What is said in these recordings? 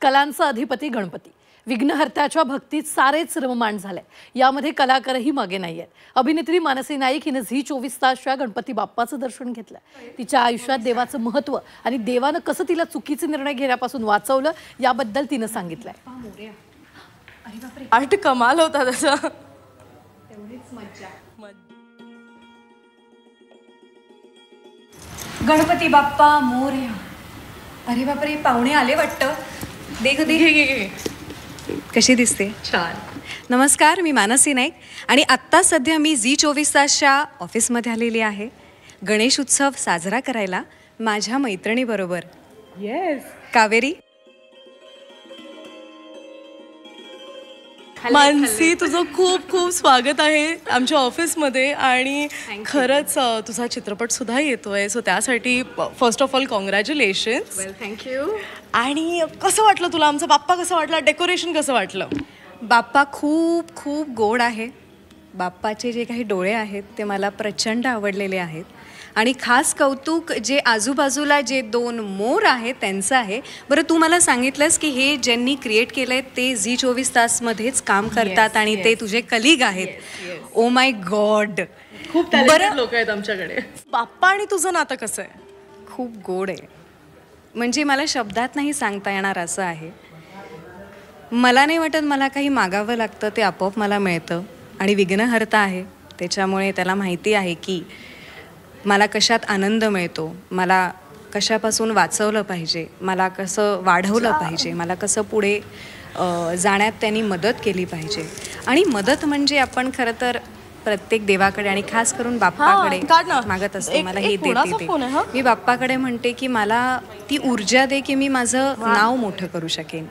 कलांचा अधिपती गणपती विघ्नहर्त्याच्या भक्तीत सारेच रममाण झाले। यामध्ये कलाकारही मागे नाहीयेत। अभिनेत्री मानसी नाईक हिने झी 24 तासच्या गणपती बाप्पाचं दर्शन घेतलं। तिच्या आयुष्यात देवाचं महत्त्व आणि देवानं कसं तिला चुकीचे निर्णय घेण्यापासून वाचवलं याबद्दल तिने सांगितलंय। आर्ट कमाल होता त्याचा, तेवढीच मज्जा। गणपती बाप्पा मोरया। अरे बापरे, पाहुणे आले वाटतं। देख देख कशी दिसते, छान। नमस्कार, मी मानसी नाईक आणि आत्ता सध्या मी झी 24 तासच्या ऑफिसमध्ये आलेली आहे गणेश उत्सव साजरा करायला माझ्या मैत्रिणीबरोबर। येस कावेरी, मानसी, तुझं खूप खूप स्वागत आहे आमच्या ऑफिसमध्ये आणि खरंच तुझा चित्रपट सुद्धा येतोय, सो त्यासाठी first of all congratulations. Well thank you. आणि कसं वाटलं तुला आमचा बाप्पा, कसं वाटलं, डेकोरेशन कसं वाटलं? बाप्पा खूप खूप गोड आहे। बाप्पाचे जे काही डोळे आहेत ते मला प्रचंड आवडलेले आहेत आणि खास कौतुक जे आजूबाजूला जे 2 मोर आहेत त्यांचं आहे। बरं, तू मला सांगितलंस की हे ज्यांनी क्रिएट केलंय ते झी 24 तासमध्येच काम करतात आणि ते तुझे कलीग आहेत। ओ माय गॉड, खूप टॅलेंटेड लोक आहेत आमच्याकडे। बाप्पा आणि तुझं नातं कसं आहे? खूप गोड आहे, म्हणजे मला शब्दात नाही सांगता येणार असं आहे। मला नाही वाटत मला काही मागावं लागतं, ते आपोआप मला मिळतं आणि विघ्नहर्ता आहे त्याच्यामुळे त्याला माहिती आहे की मला कशात आनंद मिळतो, मला कशापासून वाचवलं पाहिजे, मला कसं वाढवलं पाहिजे, मला कसं पुढे जाण्यात त्यांनी मदत केली पाहिजे। आणि मदत म्हणजे आपण खरं तर प्रत्येक देवाकडे आणि खास करून बाप्पाकडे मागत असतो, मला हे देते ते। मी बाप्पाकडे म्हणते की मला ती ऊर्जा दे की मी माझं नाव मोठं करू शकेन।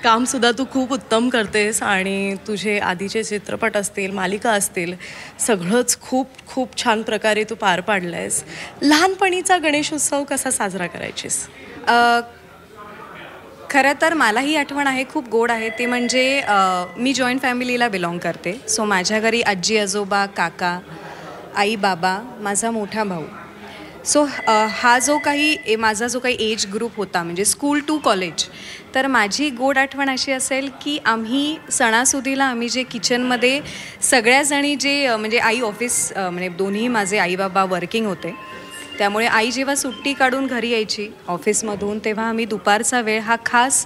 काम सुद्धा तू खूप उत्तम करतेस आणि तुझे आधीचे चित्रपट असतील, मालिका असतील, सगळंच खूप खूप छान प्रकारे तू पार पाडलंयस। लहानपणीचा गणेश उत्सव कसा साजरा करायचीस? खरं तर मलाही आठवण आहे, खूप गोड आहे। ते म्हणजे मी जॉईंट फॅमिलीला बिलॉंग करते, सो माझ्या घरी आजी आजोबा, काका, आई बाबा, माझा मोठा भाऊ। सो हा जो काही माझा जो काही एज ग्रुप होता म्हणजे स्कूल टू कॉलेज, तर माझी गोड आठवण अशी असेल की आम्ही सणासुदीला आम्ही जे किचनमध्ये सगळ्याजणी जे म्हणजे आई ऑफिस म्हणजे दोन्ही माझे आई बाबा वर्किंग होते, त्यामुळे आई जेव्हा सुट्टी काढून घरी यायची ऑफिसमधून तेव्हा आम्ही दुपारचा वेळ हा खास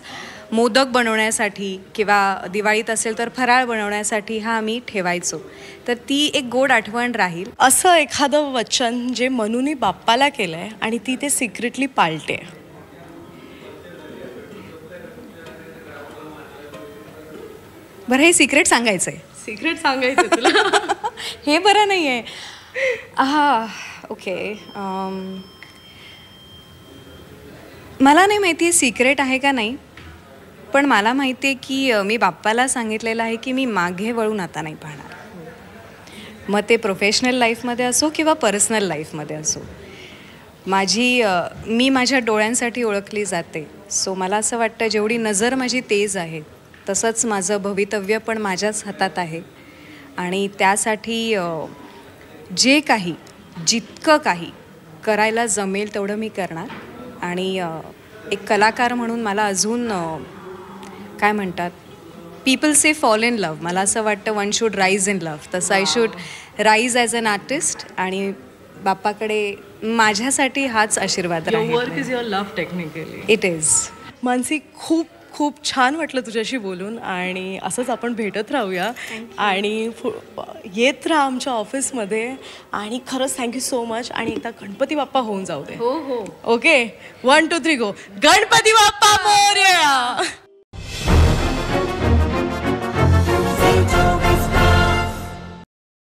मोदक बनवण्यासाठी किंवा दिवाळीत असेल तर फराळ बनवण्यासाठी हा आम्ही ठेवायचो। तर ती एक गोड आठवण राहील। असं एखादं वचन जे मनूने बाप्पाला केलंय आणि ती ते सिक्रेटली पाळते? बरं, हे सिक्रेट सांगायचं आहे? सिक्रेट सांगायचं तुला? हे बरं नाही आहे। ओके, मला नाही माहिती आहे सिक्रेट आहे का नाही, पण मला माहिती आहे की मी बाप्पाला सांगितलेलं आहे की मी मागे वळून आता नाही पाहणार। मग ते प्रोफेशनल लाईफमध्ये असो किंवा पर्सनल लाईफमध्ये असो, मी माझ्या डोळ्यांसाठी ओळखली जाते। सो मला असं वाटतं जेवढी नजर माझी तेज आहे तसंच माझं भवितव्य पण माझ्याच हातात आहे आणि त्यासाठी जे काही जितकं काही करायला जमेल तेवढं मी करणार। आणि एक कलाकार म्हणून मला अजून काय म्हणतात, people say fall in love, मला असं वाटतं one should rise in love, तसं I should rise as an artist आणि बाप्पाकडे माझ्यासाठी हाच आशीर्वाद राहील। Your work is your love technically. It is. Mansi, खूप खूप छान वाटलं तुझ्याशी बोलून आणि असंच आपण भेटत राहूया आणि येत राहा आमच्या ऑफिसमध्ये आणि खरंच थँक्यू सो मच। आणि एकदा गणपती बाप्पा होऊन जाऊ दे। हो हो, ओके, 1 2 3 गो, गणपती बाप्पा मोरया।